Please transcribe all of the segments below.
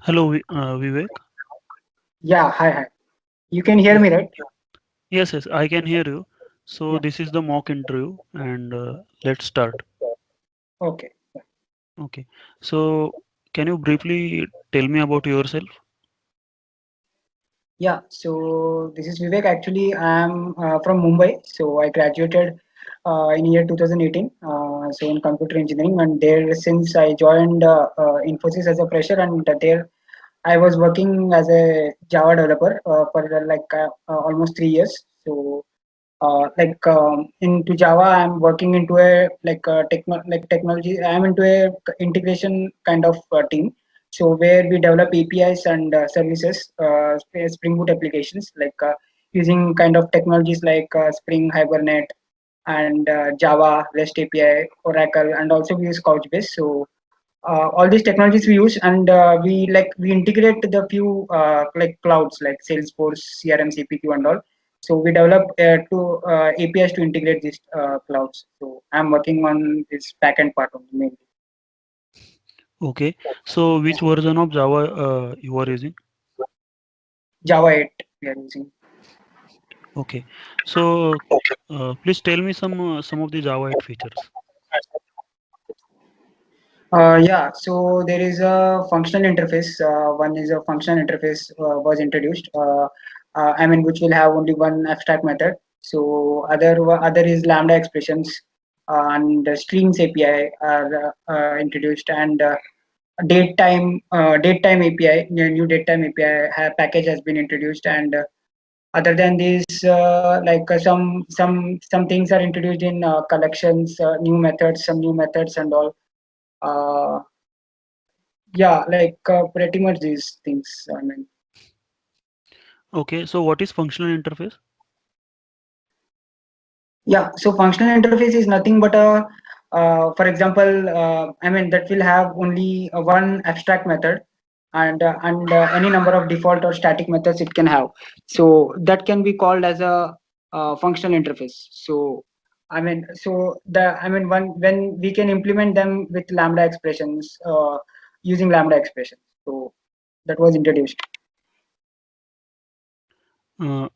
Hello, Vivek. Yeah, hi, hi. You can hear Yes, me, right? yes, I can hear you. So Yeah. this is the mock interview, and let's start. Okay. Okay. So can you briefly tell me about yourself? Yeah. So this is Vivek. Actually, I'm from Mumbai. So I graduated in year 2018. So in computer engineering, and there since I joined Infosys as a fresher, and there I was working as a Java developer for almost 3 years. So into Java, I'm working into a technology. I'm into a integration kind of team. So where we develop APIs and services, Spring Boot applications, using kind of technologies like Spring, Hibernate, and Java, REST API, Oracle, and also we use Couchbase. So all these technologies we use, and we integrate the few clouds like Salesforce, CRM, CPQ, and all. So we develop two APIs to integrate these clouds. So I'm working on this backend part only mainly. Okay. So which version of Java you are using? Java 8 we are using. Okay. So please tell me some of the Java 8 features. Yeah, so there is a functional interface. One is a functional interface was introduced. I mean, which will have only one abstract method. So other is Lambda expressions and the Streams API are introduced, and datetime API, new datetime API package has been introduced, and other than this, some things are introduced in collections, new methods, some new methods, and all. Uh, yeah, pretty much these things. I mean, Okay. So what is functional interface? yeah. So functional interface is nothing but for example, I mean that will have only one abstract method, and any number of default or static methods it can have. So that can be called as a functional interface. So when we can implement them with Lambda expressions, using Lambda expressions. So that was introduced.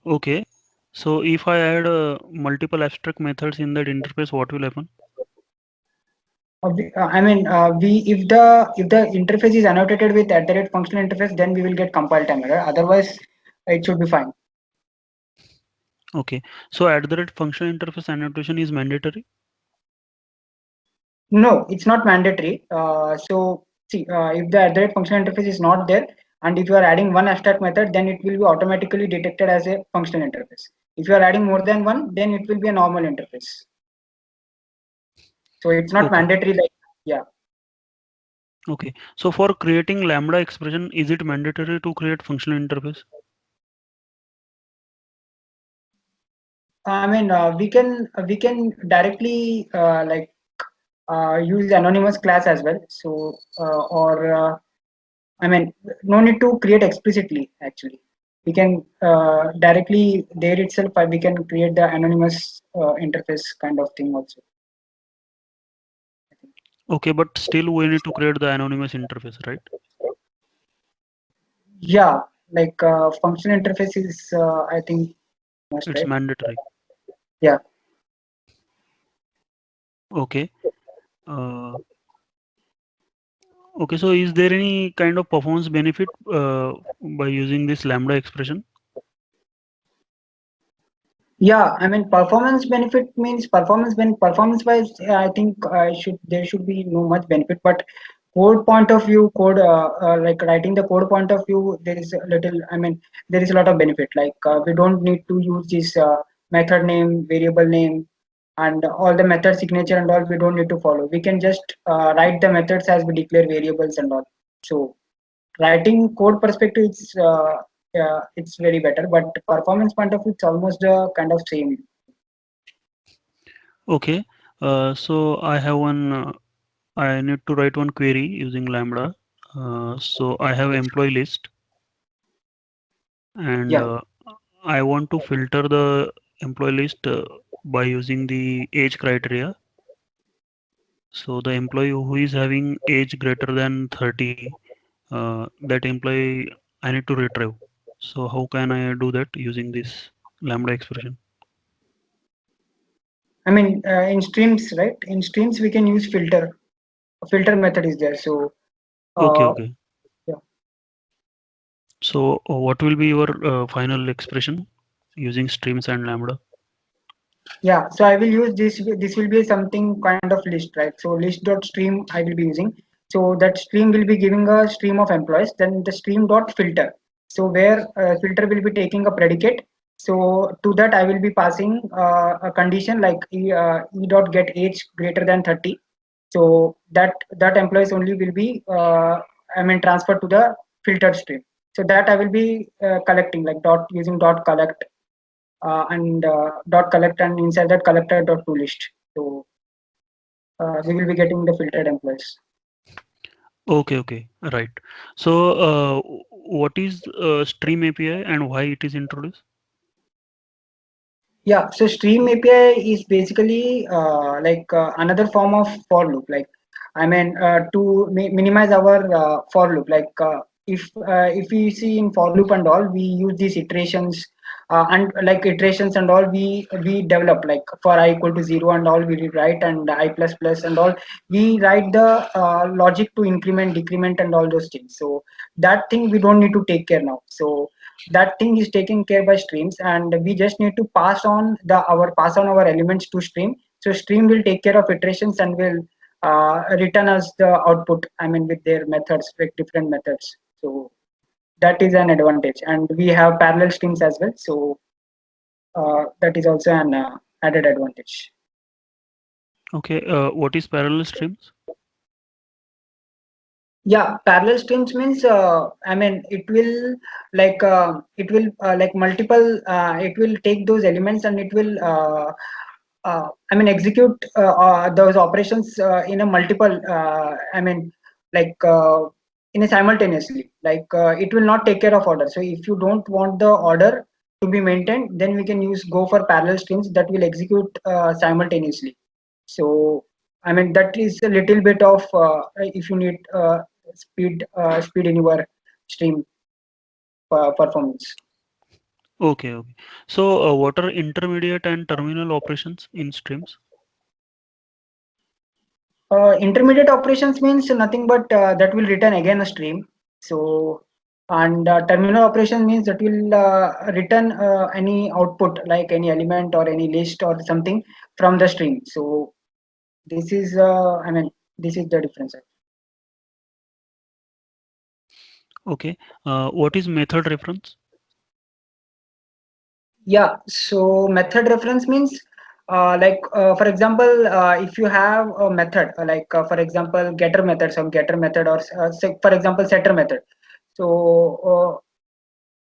Okay. So if I add multiple abstract methods in that interface, what will happen? If the interface is annotated with @functional interface, then we will get compile time error. Otherwise, it should be fine. Okay. So at the rate functional interface annotation is mandatory. No, it's not mandatory. So see, if the functional interface is not there, and if you are adding one abstract method, then it will be automatically detected as a functional interface. If you are adding more than one, then it will be a normal interface. So it's not Okay. mandatory. Yeah. Okay. So for creating lambda expression, is it mandatory to create functional interface? We can directly use anonymous class as well. So or I mean, no need to create explicitly. Actually, we can directly there itself. We can create the anonymous interface kind of thing also. Okay, but still we need to create the anonymous interface, right? Yeah, functional interface is I think must, It's right? mandatory. Yeah. Okay. Uh, okay, so is there any kind of performance benefit by using this lambda expression? Yeah, I mean performance benefit means performance when performance wise, I think should there should be no much benefit, but code point of view, code like writing the code point of view, there is a little. I mean, there is a lot of benefit. We don't need to use this method name, variable name, and all the method signature and all. We don't need to follow. We can just write the methods as we declare variables and all. So writing code perspective, it's very better, but performance point of view, it's almost kind of same. Okay. So I have one. I need to write one query using lambda. So I have employee list, and Yeah. I want to filter the employee list by using the age criteria. So the employee who is having age greater than 30, that imply I need to retrieve. So how can I do that using this lambda expression? I mean, in streams, right? In streams, we can use filter. A filter method is there. So, Okay, uh, okay. yeah. So what will be your final expression using streams and lambda? Yeah, so I will use this. This will be something kind of list, right? So list dot stream I will be using. So that stream will be giving a stream of employees. Then the stream dot filter. So where filter will be taking a predicate. So to that I will be passing a condition like e dot get age greater than 30. So that employees only will be I mean transferred to the filtered stream. So that I will be collecting like dot using dot collect and dot collect, and inside that collector dot to list. So we will be getting the filtered employees. Okay, okay, right. So what is stream API and why it is introduced? Yeah, so Stream API is basically another form of for loop. Like, I mean, to minimize our for loop. Like, if we see in for loop and all, we use these iterations and like iterations and all. We develop like for I equal to 0 and all. We write and I plus plus and all. We write the logic to increment, decrement, and all those things. So that thing we don't need to take care now. So that thing is taken care by streams, and we just need to pass on our elements to stream. So stream will take care of iterations and will return us the output, I mean with their methods, like different methods. So that is an advantage, and we have parallel streams as well. So that is also an added advantage. Okay, what is parallel streams? Yeah, parallel streams means I mean it will like multiple it will take those elements and it will I mean execute those operations in a multiple I mean like in a simultaneously, like it will not take care of order. So if you don't want the order to be maintained, then we can use go for parallel streams that will execute simultaneously. So I mean that is a little bit of if you need speed in your stream performance. Okay, okay. So what are intermediate and terminal operations in streams? Intermediate operations means nothing but that will return again a stream. So and terminal operation means that will return any output like any element or any list or something from the stream. So this is I mean this is the difference. Okay, what is method reference? Yeah, so method reference means for example, if you have a method for example getter method, some getter method, or for example setter method. So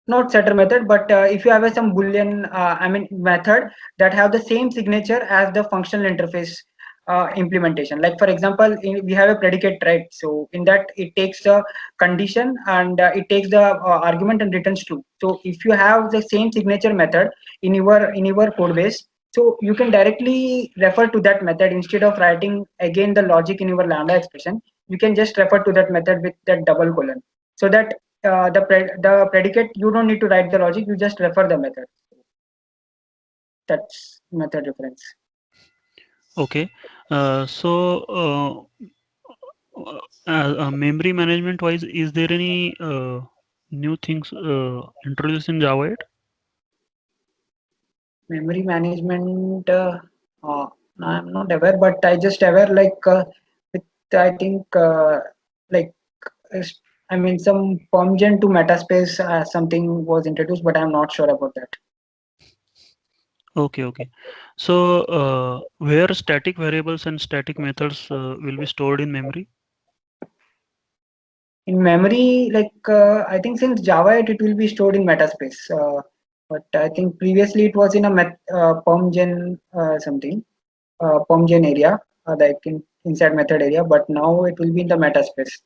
not setter method, but if you have some boolean I mean method that have the same signature as the functional interface implementation. Like for example, we have a predicate, right? So in that it takes the condition and it takes the argument and returns true. So if you have the same signature method in your code base, so you can directly refer to that method instead of writing again the logic in your lambda expression. You can just refer to that method with that double colon, so that the predicate, you don't need to write the logic, you just refer the method. That's method reference. Okay, so memory management wise, is there any new things introduced in Java 8? Memory management uh, I'm not aware, but I just aware like with I think like is- I mean some permgen to metaspace something was introduced, but I'm not sure about that. Okay, okay. So where static variables and static methods will be stored in memory? In memory, like I think since Java 8, it will be stored in metaspace, but I think previously it was in a permgen something permgen area, inside method area, but now it will be in the metaspace.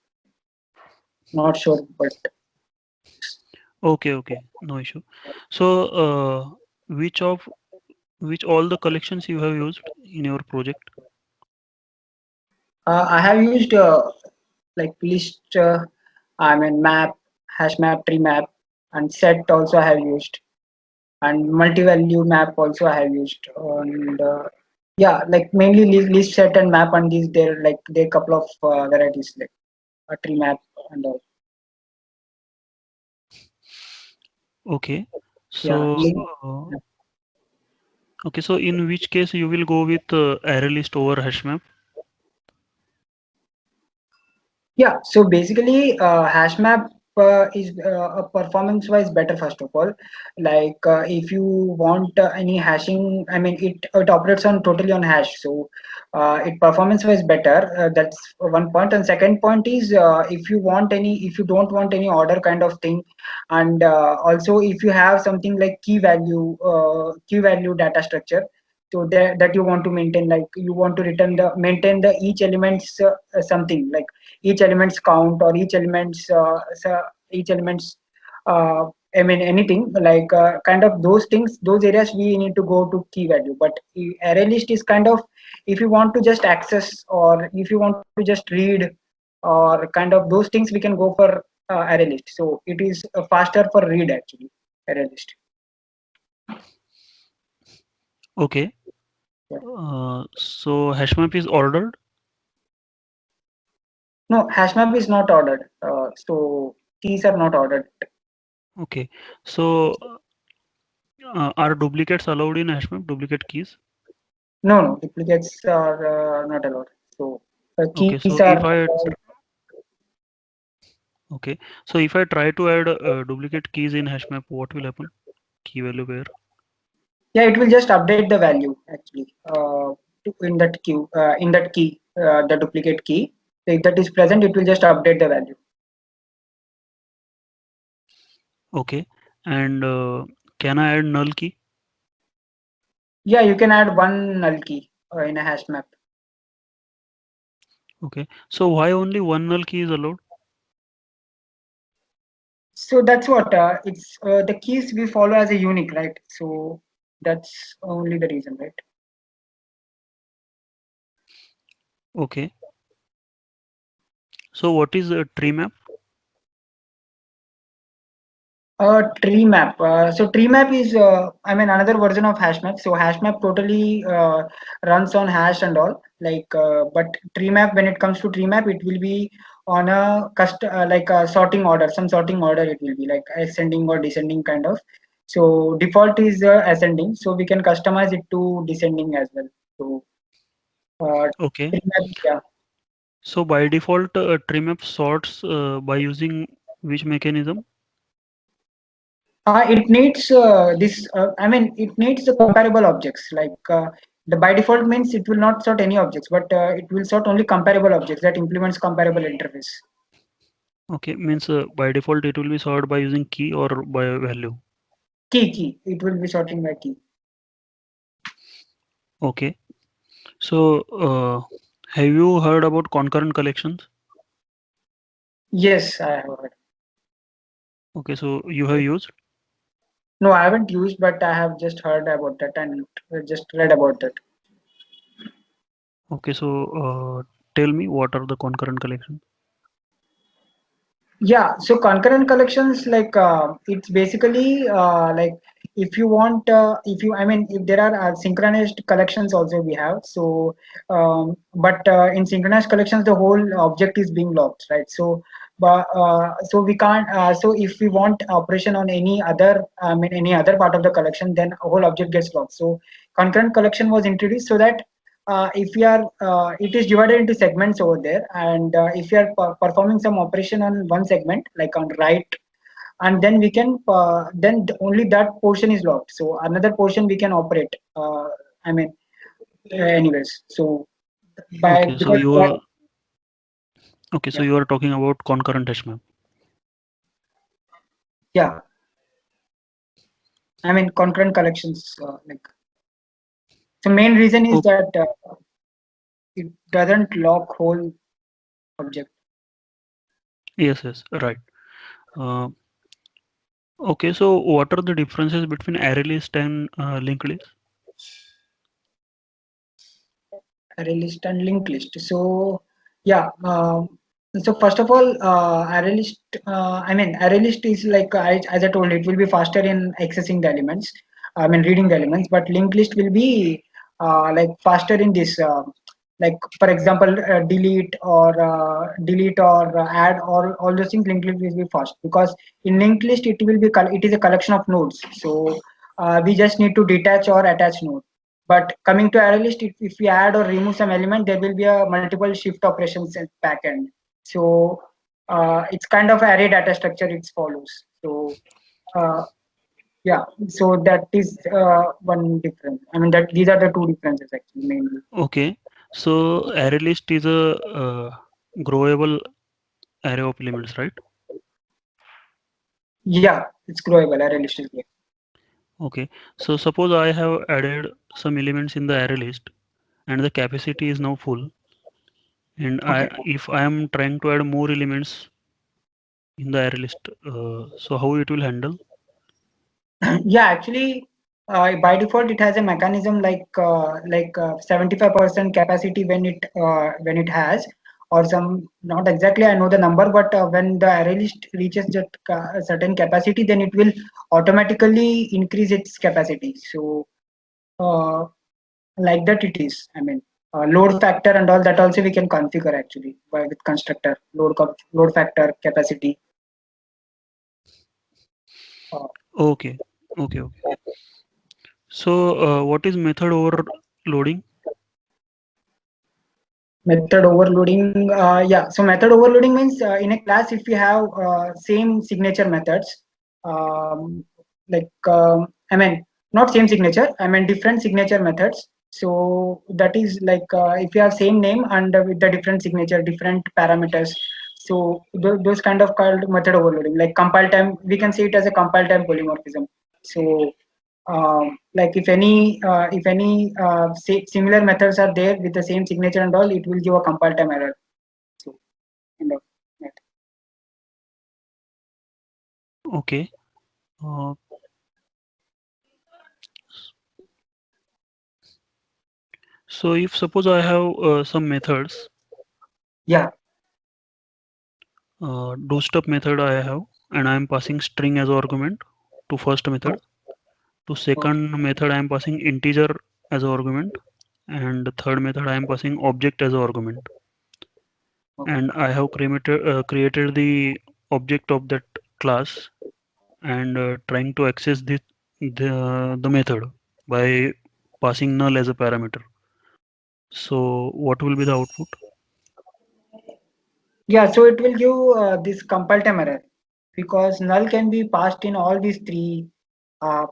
Not sure, but Okay, okay, no issue. So which of which all the collections you have used in your project? I have used like list. I mean map, hash map, tree map, and set also I have used, and multi-value map also I have used, and yeah, like mainly list set and map, and these there couple of varieties like a tree map and all. Okay. Yeah, So, okay. So, in which case you will go with array list over hash map? yeah. So basically, hash map is performance wise better. First of all, like if you want any hashing, I mean it operates on totally on hash, so it performance wise better. That's one point. And second point is if you don't want any order kind of thing, and also if you have something like key value data structure. So that you want to maintain, like you want to maintain the each elements something like each element's count or each element's uh, I mean anything like kind of those things, those areas we need to go to key value. But array list is kind of if you want to just access or if you want to just read or kind of those things, we can go for array list. So it is faster for read actually, array list. Okay. Yeah. So hash map is ordered. No, hash map is not ordered. So keys are not ordered. Okay. So, are duplicates allowed in hash map? Duplicate keys? No, no, duplicates are not allowed. So Okay. keys So are if I okay. So if I try to add duplicate keys in hash map, what will happen? Key value where? yeah, it will just update the value actually in that queue in that key, the duplicate key. So if that is present, it will just update the value. Okay. And can I add null key? Yeah, you can add one null key in a hash map. Okay. So why only one null key is allowed? So that's what it's the keys we follow as a unique, right? So that's only the reason, right? Okay. So what is a tree map? Tree map. So tree map is, I mean, another version of hash map. So hash map totally runs on hash and all. Like, but tree map, when it comes to tree map, it will be on a like a sorting order, some sorting order. It will be like ascending or descending kind of. So default is ascending. So we can customize it to descending as well. So Okay. tree map, yeah. So by default, tree map sorts by using which mechanism? It needs this. I mean, it needs the comparable objects. Like the by default means it will not sort any objects, but it will sort only comparable objects that implements comparable interface. Okay. Means by default it will be sorted by using key or by value. Key. It will be sorting by key. Okay. So have you heard about concurrent collections? Yes, I have heard. Okay. So you have used. No, I haven't used, but I have just heard about that and just read about that. Okay. So tell me what are the concurrent collections? Yeah, so concurrent collections, like it's basically like if you want if you I mean if there are synchronized collections also we have. So but in synchronized collections the whole object is being locked, right? So but so we can't so if we want operation on any other, I mean any other part of the collection, then a whole object gets locked. So concurrent collection was introduced so that if we are it is divided into segments over there, and if you are performing some operation on one segment like on right, and then we can only that portion is locked, so another portion we can operate, I mean anyways. So by Okay. So because you are okay. So yeah, you are talking about concurrent hash map. yeah, I mean concurrent collections, like the main reason is Oh, that it doesn't lock whole object. yes. Yes. Right. Uh, okay. So what are the differences between array list and linked list? Array list and linked list. So yeah, So first of all, ArrayList, ArrayList is like, as I told, it will be faster in accessing the elements. I mean, reading the elements, but linked list will be like faster in this. Like for example, delete or add, or all those things. Linked list will be fast because in linked list it will be it is a collection of nodes. So we just need to detach or attach node. But coming to ArrayList, if we add or remove some element, there will be a multiple shift operations at backend. So it's kind of array data structure it follows. So uh, yeah, so that is one difference. I mean that these are the two differences actually mainly. Okay, so array list is a growable array of elements, right? Yeah, it's growable. Array list is growable. Okay, so suppose I have added some elements in the array list and the capacity is now full, and Okay. if I am trying to add more elements in the array list, so how it will handle? Yeah, actually, by default it has a mechanism like 75% capacity when it has, or some, not exactly I know the number, but when the array list reaches that certain capacity, then it will automatically increase its capacity. So uh, like that it is. I mean, load factor and all that also we can configure actually with constructor load factor capacity. Uh, Okay, okay. So what is method overloading? Method overloading, yeah. So method overloading means in a class if you have same signature methods, um, I mean not same signature. I mean different signature methods. So that is like if you have same name and with the different signature, different parameters. So those kind of called method overloading. Like compile time, we can say it as a compile time polymorphism. So like if any similar methods are there with the same signature and all, it will give a compile time error. So kind of that. Okay. Uh, so if suppose I have some methods, Yeah. do stuff method I have, and I am passing string as argument to first method. To Okay. second method I am passing integer as argument, and the third method I am passing object as argument. Okay. And I have created the object of that class and trying to access the method by passing null as a parameter. So what will be the output? Yeah. So it will give this compile time error because null can be passed in all these three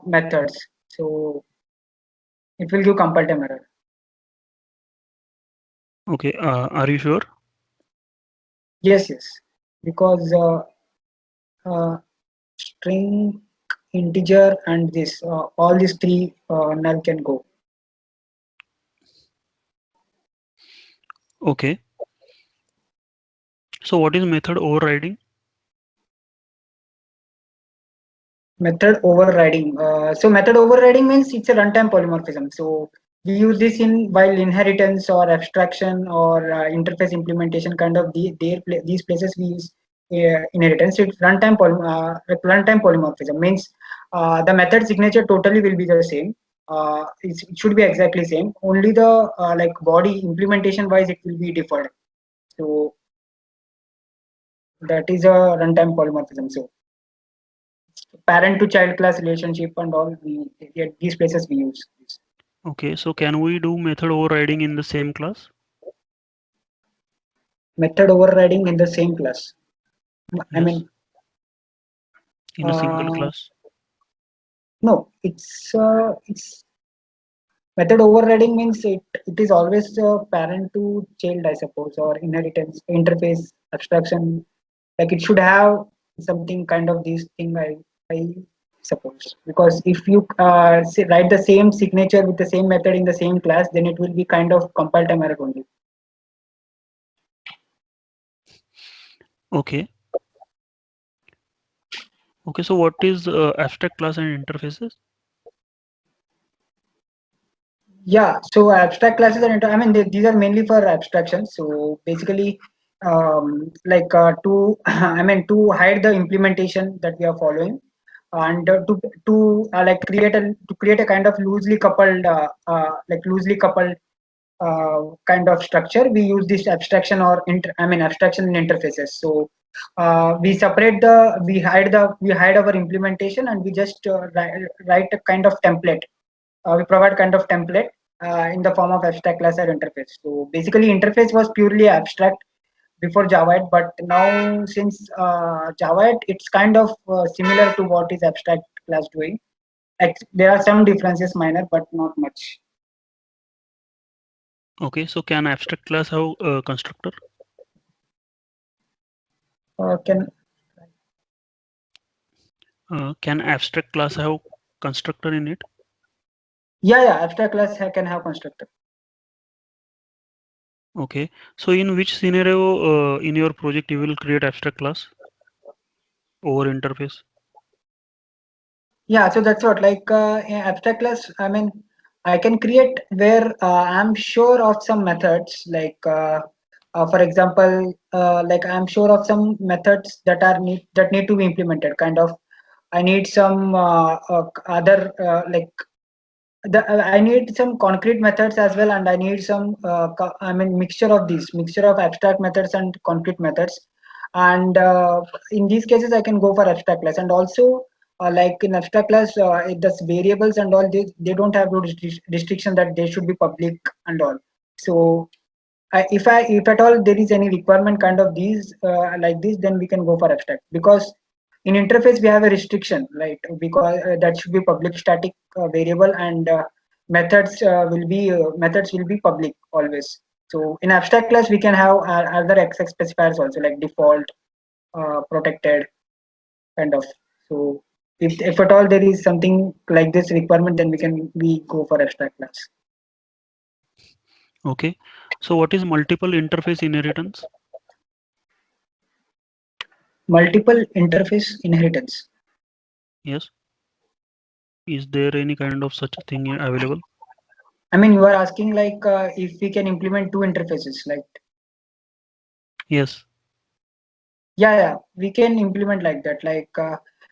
methods. So it will give compile time error. Okay, are you sure? Yes. Yes. Because uh, string, integer, and this all these three null can go. Okay. So what is method overriding? Method overriding. So method overriding means it's a runtime polymorphism. So we use this in while inheritance or abstraction or interface implementation kind of these places we use inheritance. It's runtime polymorphism means the method signature totally will be the same. It should be exactly same. Only the like body implementation wise it will be different. So that is a runtime polymorphism. So parent to child class relationship and all we at these places we use this. Okay, so can we do method overriding in the same class? Method overriding in the same class. I Yes, mean, in a single uh, class. no, it's method overriding means it is always parent to child, I suppose, or inheritance interface abstraction. Like it should have something kind of this thing. I suppose because if you write the same signature with the same method in the same class, then it will be kind of compile time error only. Okay. Okay, so what is abstract class and interfaces? Yeah, so abstract classes are, these are mainly for abstraction. So basically, to I mean to hide the implementation that we are following, and to create a kind of loosely coupled kind of structure. We use this abstraction or abstraction in interfaces. So we hide our implementation, and we just write a kind of template. We provide kind of template in the form of abstract class or interface. So basically, interface was purely abstract before Java 8, but now since Java 8, it's kind of similar to what is abstract class doing. There are some differences, minor, but not much. Okay, so can abstract class have a constructor? Can Can abstract class have constructor in it? Yeah, abstract class can have constructor. Okay, so in which scenario in your project you will create abstract class over interface? Yeah, so that's what in abstract class. I mean, I can create where I'm sure of some methods, for example, I'm sure of some methods that need to be implemented. Kind of, I need some other I need some concrete methods as well, and I need some mixture of abstract methods and concrete methods. And in these cases, I can go for abstract class. And also, like in abstract class, it does variables and all. They don't have no restriction that they should be public and all. So if at all there is any requirement kind of these like this, then we can go for abstract, because in interface we have a restriction, right? Because that should be public static variable, and methods will be public always. So in abstract class we can have other access specifiers also, like default, protected, kind of. So if at all there is something like this requirement, then we go for abstract class. Okay, so what is multiple interface inheritance? Multiple interface inheritance. Yes, is there any kind of such thing available? I mean, you are asking if we can implement two interfaces, like Yes. yeah, we can implement like that.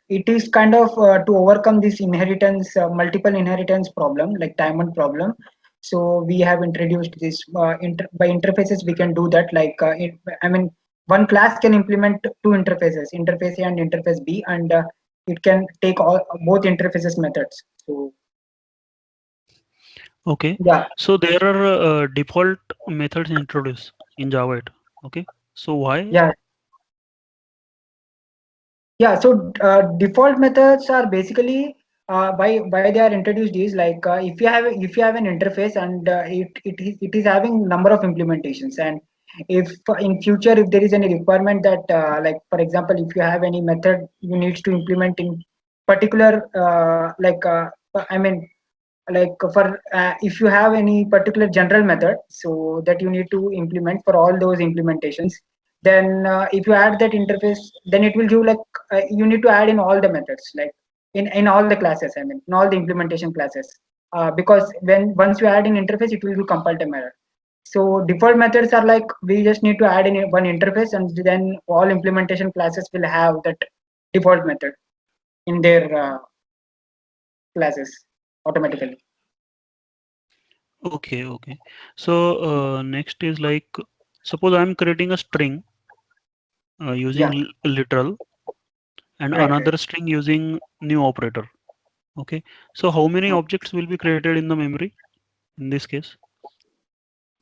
It is kind of to overcome this multiple inheritance problem, like diamond problem. So we have introduced this by interfaces. We can do that. I mean, one class can implement two interfaces, interface A and interface B, and it can take all both interfaces methods. So Okay, yeah, so there are default methods introduced in Java 8. Okay, so why? yeah. Yeah, so default methods are basically why they are introduced is if you have an interface, and it is having number of implementations. And if in future if there is any requirement that for example, if you have any method you need to implement in particular I mean for if you have any particular general method, so that you need to implement for all those implementations, then if you add that interface, then it will give you need to add in all the methods, like in all the classes, I mean in all the implementation classes, because when once you add in interface, it will do compile time error. So default methods are like we just need to add in one interface, and then all implementation classes will have that default method in their classes automatically. Okay, okay. So next is like, suppose I'm creating a string using Yeah, literal and right. another string using new operator. Okay, so how many Okay. objects will be created in the memory in this case?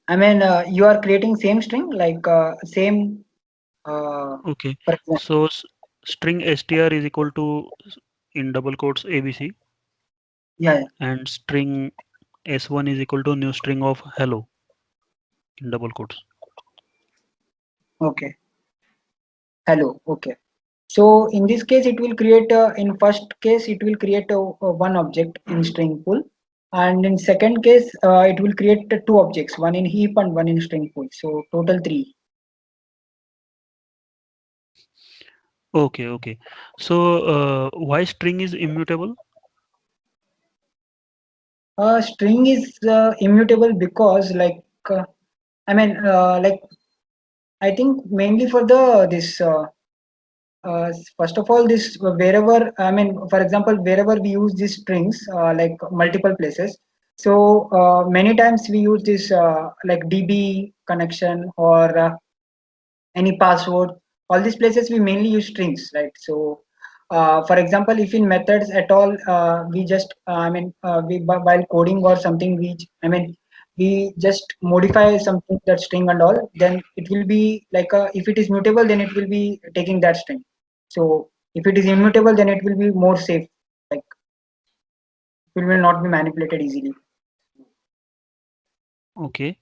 I mean, you are creating same string, same, Okay, for example. so string str is equal to in double quotes ABC, Yeah, yeah. and string s1 is equal to new string of hello in double quotes. Okay. Hello. Okay. So in this case, it will create in first case it will create one object in string pool, and in second case it will create two objects, one in heap and one in string pool. So total three. Okay, okay. So why string is immutable? String is immutable because uh, I mean I think mainly for the this first of all, this wherever I mean, for example, wherever we use these strings, like multiple places. So many times we use this like DB connection or any password. All these places we mainly use strings, right? So for example, if in methods at all, we just while coding or something, we just modify something, that string and all, then it will be like if it is mutable, then it will be taking that string. So if it is immutable, then it will be more safe, like it will not be manipulated easily. Okay.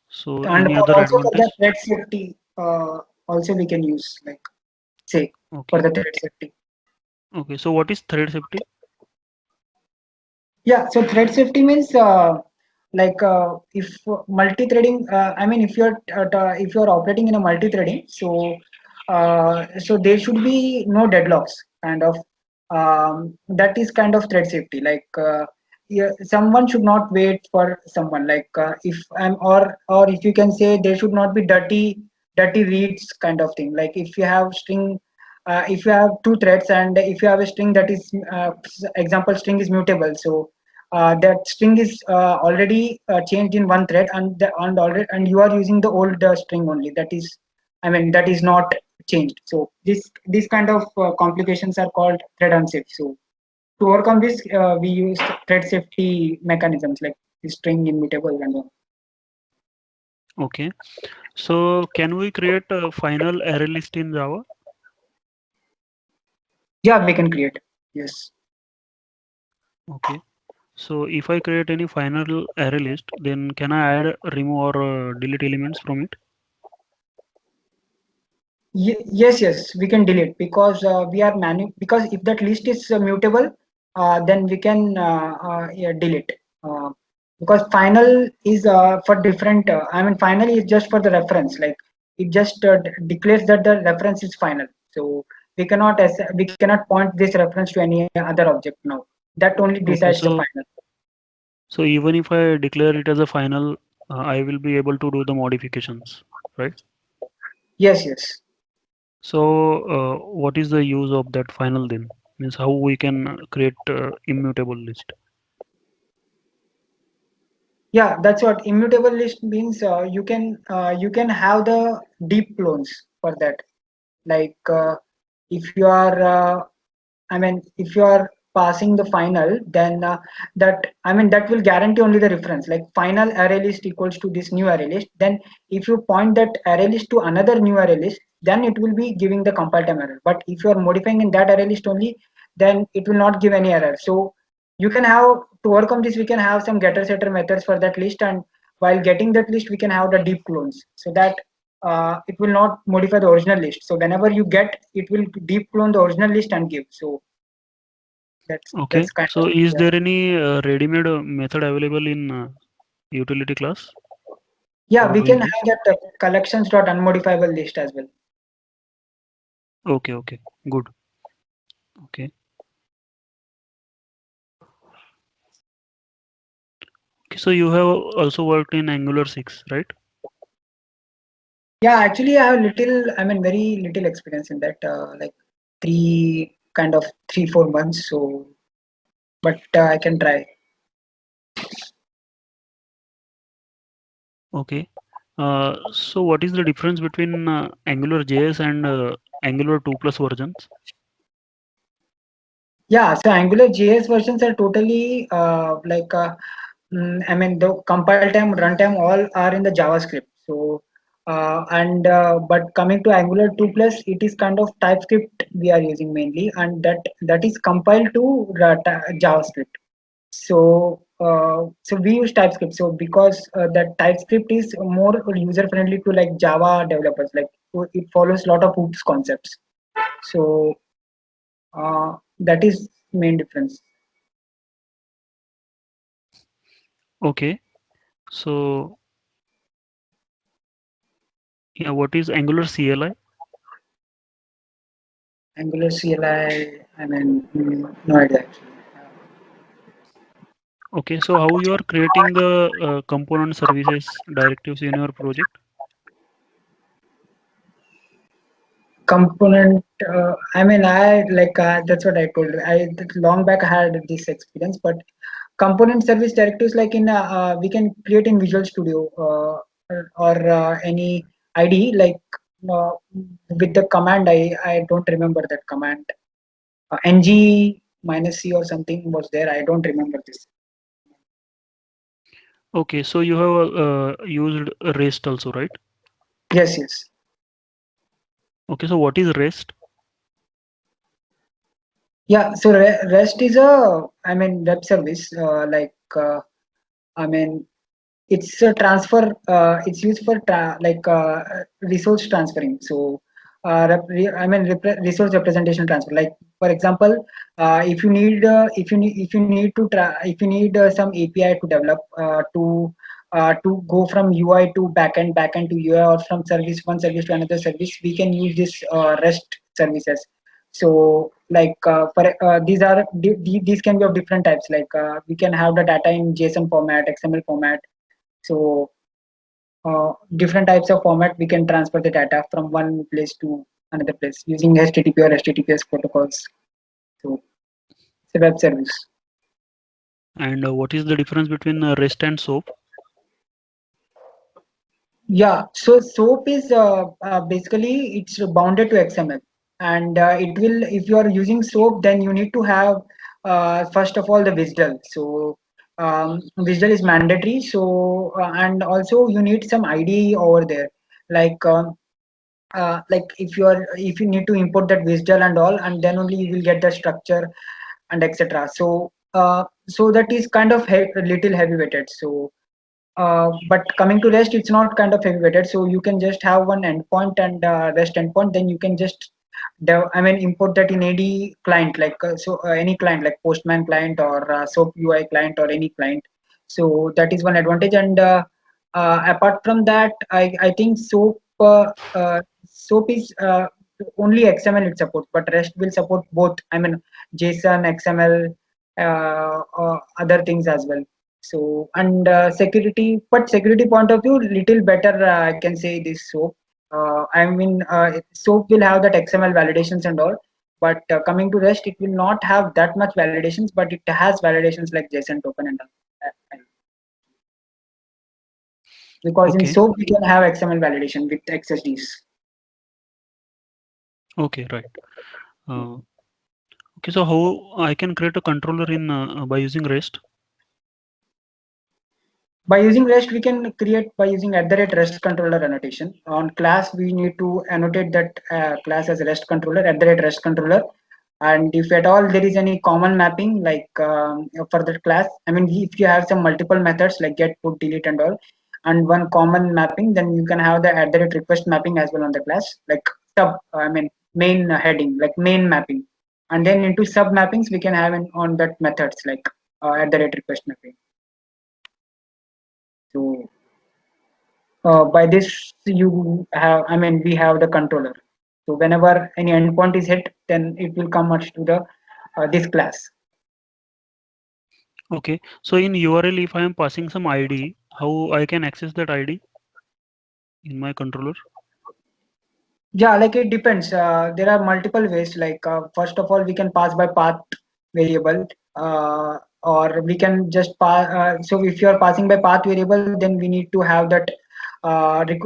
So And any other also for the advantage? thread safety, also we can use, like, say, for Okay. the thread safety. Okay. So what is thread safety? Yeah, so thread safety means like if multi-threading, if you're operating in a multi-threading, so so there should be no deadlocks, kind of. That is kind of thread safety. Like yeah, someone should not wait for someone. Like if I'm or if you can say, there should not be dirty reads, kind of thing. Like if you have string, if you have two threads, and if you have a string that is example string is mutable, so that string is already changed in one thread, and you are using the old string only, that is, I mean, that is not changed. So this kind of complications are called thread unsafe. So to overcome this, we use thread safety mechanisms, like string immutable and all. Okay. So can we create a final array list in Java? Yeah, we can create. Yes. Okay. So if I create any final array list, then can I add, remove, or delete elements from it? Yes, we can delete, because because if that list is mutable, then we can yeah, delete. Uh, because final is for different. I mean, final is just for the reference. Like it just declares that the reference is final. So we cannot point this reference to any other object now. That only Okay. decides the So final. even if I declare it as a final, I will be able to do the modifications, right? Yes. So what is the use of that final then? Means how we can create immutable list. Yeah, that's what immutable list means. You can have the deep clones for that. Like if you are if you are passing the final, then that will guarantee only the reference, like final array list equals to this new array list. Then if you point that array list to another new array list, then it will be giving the compile time error. But if you are modifying in that array list only, then it will not give any error. So you can have, to overcome this, we can have some getter setter methods for that list, and while getting that list we can have the deep clones, so that it will not modify the original list. So whenever you get, it will deep clone the original list and give. So Okay. that's kind of, So is yeah. there any ready-made method available in utility class Yeah, for we can doing have this? that collections dot unmodifiable list as well. Okay. Okay. Good. Okay. Okay. So you have also worked in Angular 6, right? Yeah, actually I have very little experience in that, like three kind of 3 4 months. So but I can try. Okay. So what is the difference between Angular JS and Angular 2 plus versions? Yeah, so Angular JS versions are totally the compile time, runtime, all are in the JavaScript. So, but coming to Angular 2 plus, it is kind of TypeScript we are using mainly, and that is compiled to JavaScript. So we use TypeScript. So because that TypeScript is more user friendly to like Java developers, like so it follows a lot of hooks concepts. So that is main difference. Okay. So yeah, what is Angular CLI? Angular CLI, no idea actually. Okay. So how you are creating the component services directives in your project? Component. I mean, I like that's what I told. Long back I had this experience, but component service directives like in we can create in Visual Studio or any IDE like uh, with the command. I don't remember that command. ng minus c or something was there. I don't remember this. Okay, so you have used REST also, right? Yes, yes. Okay, so what is REST? Yeah. So REST is I mean, web service. I mean, it's a transfer. It's used for resource transferring. So resource representation transfer. Like for example, if you need to if you need some API to develop to go from UI to backend to UI, or from one service to another service, we can use this REST services. So these can be of different types. We can have the data in JSON format, XML format. So different types of format we can transfer the data from one place to another place using HTTP or HTTPS protocols. So it's a web service. And what is the difference between REST and SOAP? Yeah, so SOAP is basically it's bounded to XML, and it will, if you are using SOAP, then you need to have first of all the WSDL. So WSDL is mandatory. So and also you need some IDE over there, like if you need to import that WSDL and all, and then only you will get the structure and etc. So that is kind of little heavy weighted. So but coming to REST, it's not kind of heavy weighted. So you can just have one endpoint and REST endpoint. Then you can just import that in any client, any client like Postman client or SOAP UI client or any client. So that is one advantage. And apart from that, I think SOAP is only XML it supports, but REST will support both. I mean, JSON, XML, other things as well. So and security point of view, little better. I can say this SOAP. SOAP will have that XML validations and all, but coming to REST, it will not have that much validations, but it has validations like JSON token and all. Because in Okay, SOAP we can have XML validation with XSDs. okay, right. Uh, okay, so how I can create a controller in by using REST? By using REST, we can create by using @REST controller annotation. On class, we need to annotate that class as REST controller, @REST controller. And if at all there is any common mapping, for that class, I mean, if you have some multiple methods like get, put, delete, and all, and one common mapping, then you can have the @request mapping as well on the class, like main heading, like main mapping. And then into sub mappings, we can have on that methods like @request mapping. So by this you have, we have the controller. So whenever any endpoint is hit, then it will come much to the this class. Okay, so in URL, if I am passing some ID, how I can access that ID in my controller? Yeah, like it depends. There are multiple ways. First of all, we can pass by path variable, or we can just pass. So if you are passing by path variable, then we need to have that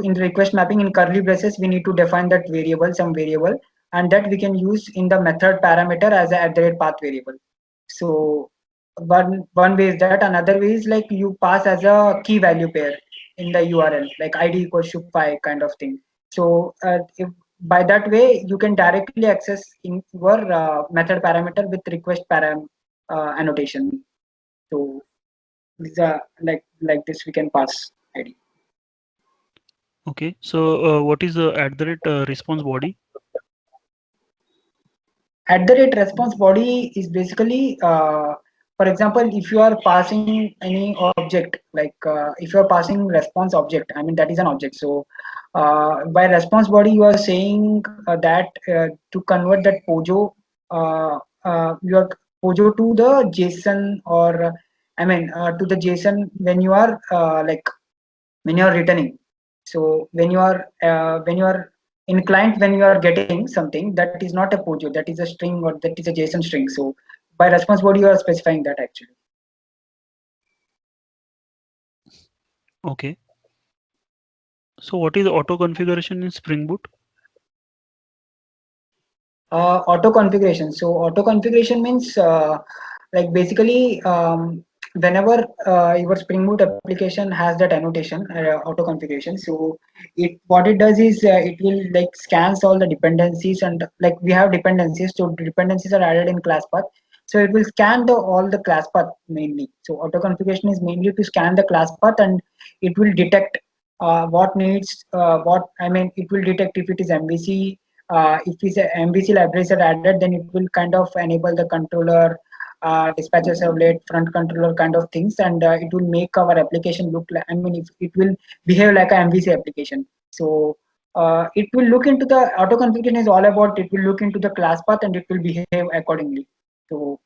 in the request mapping in curly braces. We need to define that variable, some variable, and that we can use in the method parameter as a @path variable. So one way is that. Another way is like you pass as a key value pair in the URL, like ID equals to 5 kind of thing. So if by that way you can directly access in your method parameter with request param annotation. So these are like this we can pass ID. Okay, so what is the response body? @response body is basically for example, if you are passing any object, if you are passing response object, I mean that is an object. So by response body you are saying that to convert that pojo your pojo to the JSON, or to the JSON when you are when you are returning. So when you are in client, when you are getting something, that is not a POJO, that is a string or that is a JSON string. So by response body, you are specifying that actually. Okay. So what is auto configuration in Spring Boot? Auto configuration. So auto configuration means like basically whenever your Spring Boot application has that annotation auto configuration. So it what it does is it will like scans all the dependencies, and like we have dependencies. So dependencies are added in class path. So it will scan the all the class path mainly. So auto configuration is mainly to scan the class path, and it will detect what needs what I mean. It will detect if it is MVC. If it's a MVC libraries are added, then it will kind of enable the controller, dispatcher servlet, front controller kind of things, and it will make our application look like. I mean, if it will behave like a MVC application. So it will look into the auto configuration is all about. It will look into the class path and it will behave accordingly. So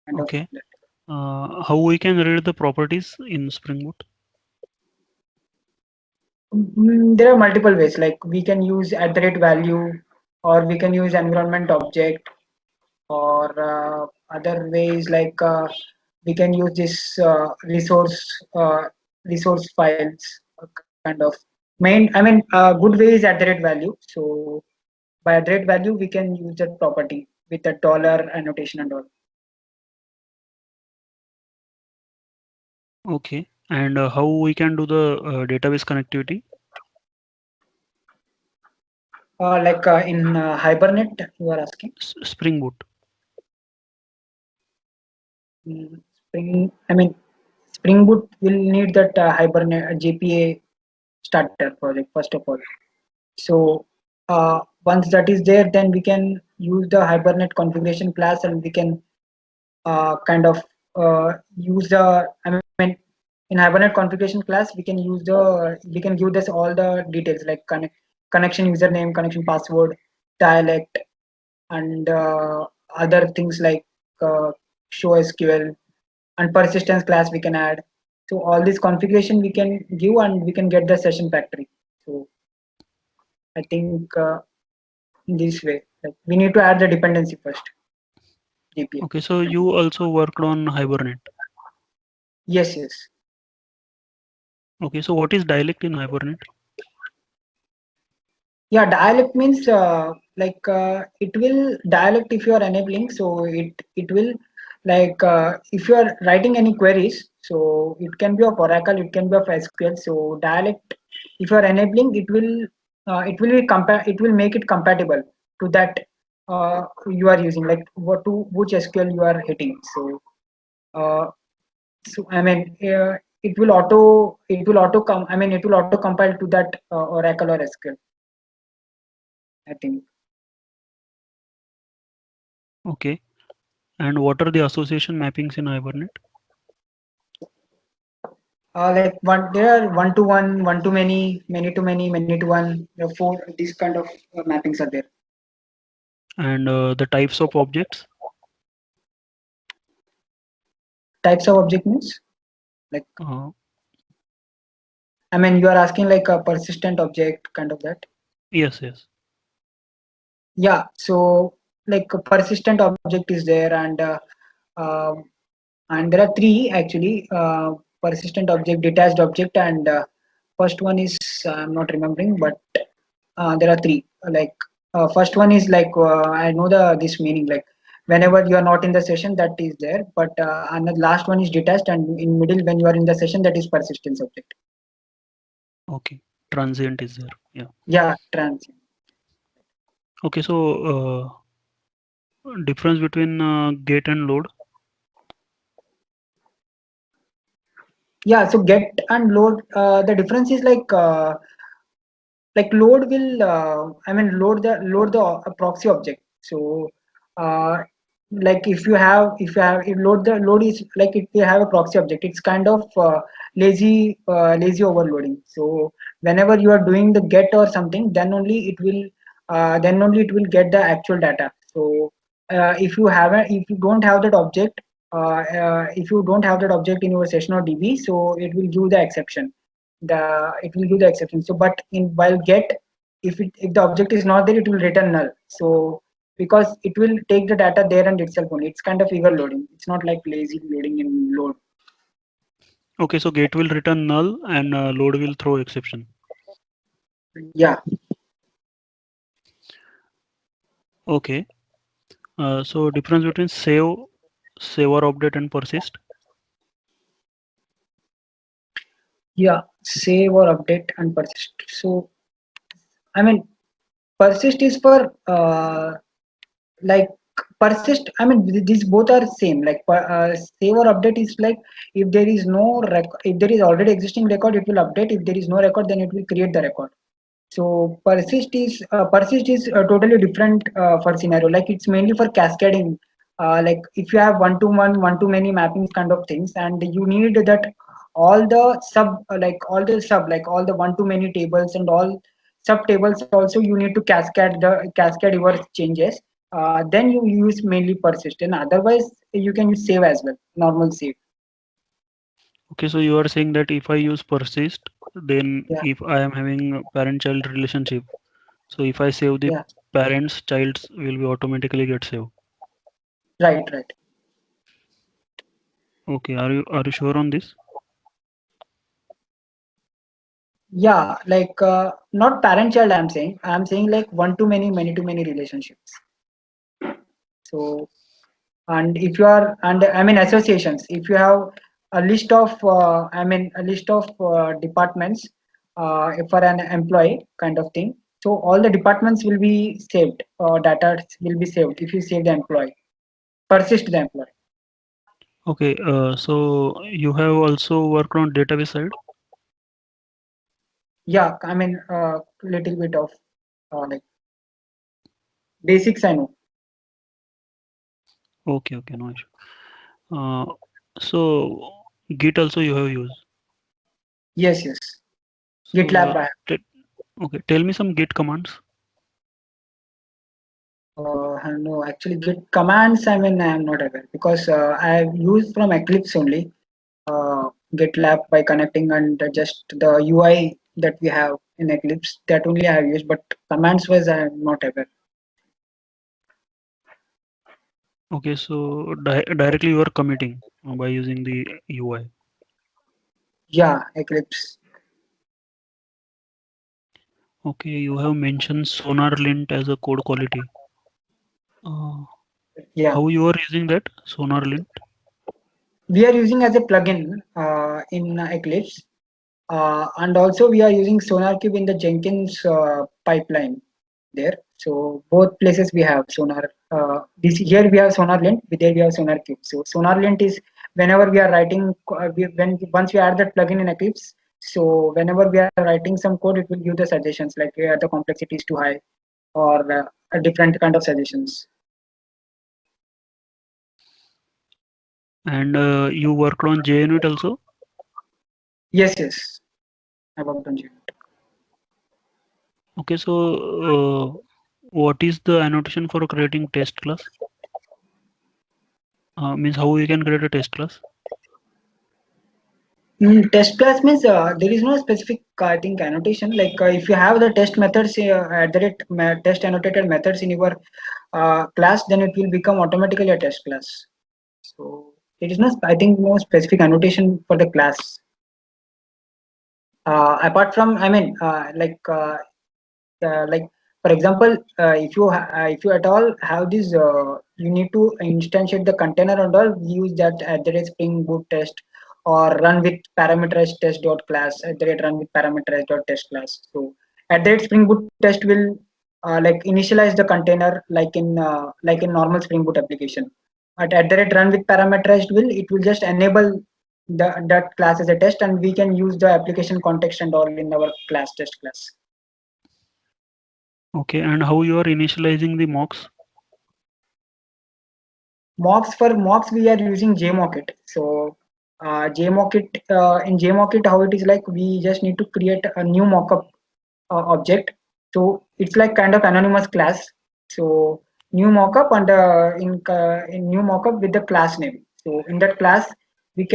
kind of Okay. that. How we can read the properties in Spring Boot? There are multiple ways. Like we can use @value, or we can use environment object, or other ways like we can use this resource files kind of main. I mean, good way is @value. So by @value we can use that property with a dollar annotation and all. Okay. And how we can do the database connectivity? Like in Hibernate, you are asking. Spring Boot. Spring. I mean, Spring Boot will need that Hibernate JPA starter project first of all. So once that is there, then we can use the Hibernate configuration class, and we can kind of use the. I mean, in Hibernate configuration class, we can give this all the details like connection username, connection password, dialect, and other things like show SQL and persistence class we can add. So all this configuration we can give, and we can get the session factory. So I think in this way, like we need to add the dependency first, GPA. Okay. So you also worked on Hibernate. Yes, yes. Okay. So what is dialect in Hibernate? Yeah, dialect means it will dialect if you are enabling. So it will like if you are writing any queries. So it can be of Oracle, it can be of SQL. So dialect, if you are enabling, it will make it compatible to that you are using, like what to which SQL you are hitting. Uh, so I mean, it will auto compile to that Oracle or SQL. I think. Okay. And what are the association mappings in Hibernate? Like there are one to one, one to many to many to one. There are four. These kind of mappings are there. And the types of objects? Types of object means like Uh, I mean you are asking like a persistent object kind of that. yes, yes. Yeah. So like a persistent object is there, um, and there are three actually. Persistent object, detached object, and first one is I'm not remembering, but there are three. Like first one is like I know the this meaning, like whenever you are not in the session, that is there, but and the last one is detached, and in middle when you are in the session, that is persistent object. Okay. Transient is there. Yeah. Yeah, trans. Okay. So difference between get and load. Yeah, so get and load. The difference is like load will I mean load the proxy object. So uh, like if load the load is like if you have a proxy object, it's kind of lazy overloading. So whenever you are doing the get or something, then only it will get the actual data. So if you don't have that object, if you don't have that object in your session or DB, so it will give the exception. The it will give the exception. So but in while get, if the object is not there, it will return null. So because it will take the data there and itself only. It's kind of eager loading. It's not like lazy loading in load. Okay, so get will return null and load will throw exception. Yeah. Okay. So difference between save or update and persist. Yeah. Save or update and persist. So I mean, persist is for like persist. I mean, these both are same. Like save or update is like if there is no if there is already existing record, it will update. If there is no record, then it will create the record. So persist is totally different for scenario. Like it's mainly for cascading. Like if you have one-to-one, one-to-many mappings kind of things, and you need that like all the one-to-many tables and all sub tables also you need to cascade your changes. Then you use mainly persist, and otherwise you can use save as well. Normal save. Okay, so you are saying that if I use persist, then Yeah, if I am having a parent-child relationship, so if I save the yeah, parents, childs will be automatically get saved. right, right. Okay, are you sure on this? Yeah, like not parent child. I'm saying like one to many, many to many relationships. So and if you are and I mean associations. If you have a list of a list of departments for an employee kind of thing. So all the departments will be saved. Data will be saved if you save the employee. Persist the employee. Okay, so you have also worked on database side. Yeah, I mean little bit of like basics I know. Okay, no issue. Uh, so Git also you have used. Yes, yes. So GitLab. I okay, tell me some Git commands. no, actually, Git commands. I mean, I am not aware because I have used from Eclipse only. GitLab by connecting and just the UI that we have in Eclipse. That only I have used, but commands wise, I am not aware. Okay, so directly you are committing by using the UI. Yeah, Eclipse. Okay, you have mentioned SonarLint as a code quality. Uh, Yeah, how you are using that SonarLint? we are using as a plugin in Eclipse, and also we are using SonarCube in the Jenkins pipeline there. So both places we have Sonar. This here we have SonarLint, there we have SonarCube. So SonarLint is whenever we are writing, when once we add that plugin in Eclipse. So whenever we are writing some code, it will give the suggestions like the complexity is too high or a different kind of suggestions. And you worked on JUnit also. Yes, yes, I worked on June. Okay, so what is the annotation for creating test class? Means how you can create a test class? Test class means there is no specific, I think, annotation. Like if you have the test methods at the rate test annotated methods in your class, then it will become automatically a test class. So there is no, I think, no specific annotation for the class. Apart from, I mean, like for example, if you at all have this, you need to instantiate the container and all. Use that at the rate Spring Boot test or run with parameterized test dot class at the rate run with parameterized dot test class. So at that Spring Boot test will like initialize the container like in normal Spring Boot application. But at the rate run with parameterized will it will just enable that class as a test, and we can use the application context and all in our class test class. Okay, and how you are initializing the mocks? Mocks we are using JMockit. So JMockit in JMockit how it is like we just need to create a new mockup object. So it's like kind of anonymous class. So new mockup and in new mockup with the class name. So in that class we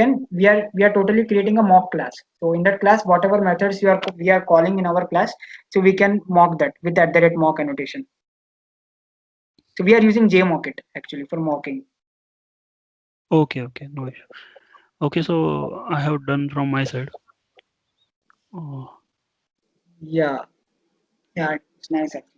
are totally creating a mock class. So in that class, whatever methods we are calling in our class, so we can mock that with @mock annotation. So we are using JMockit actually for mocking. Okay, okay, no issue. Okay, so I have done from my side. Uh, Yeah, yeah, it's nice actually.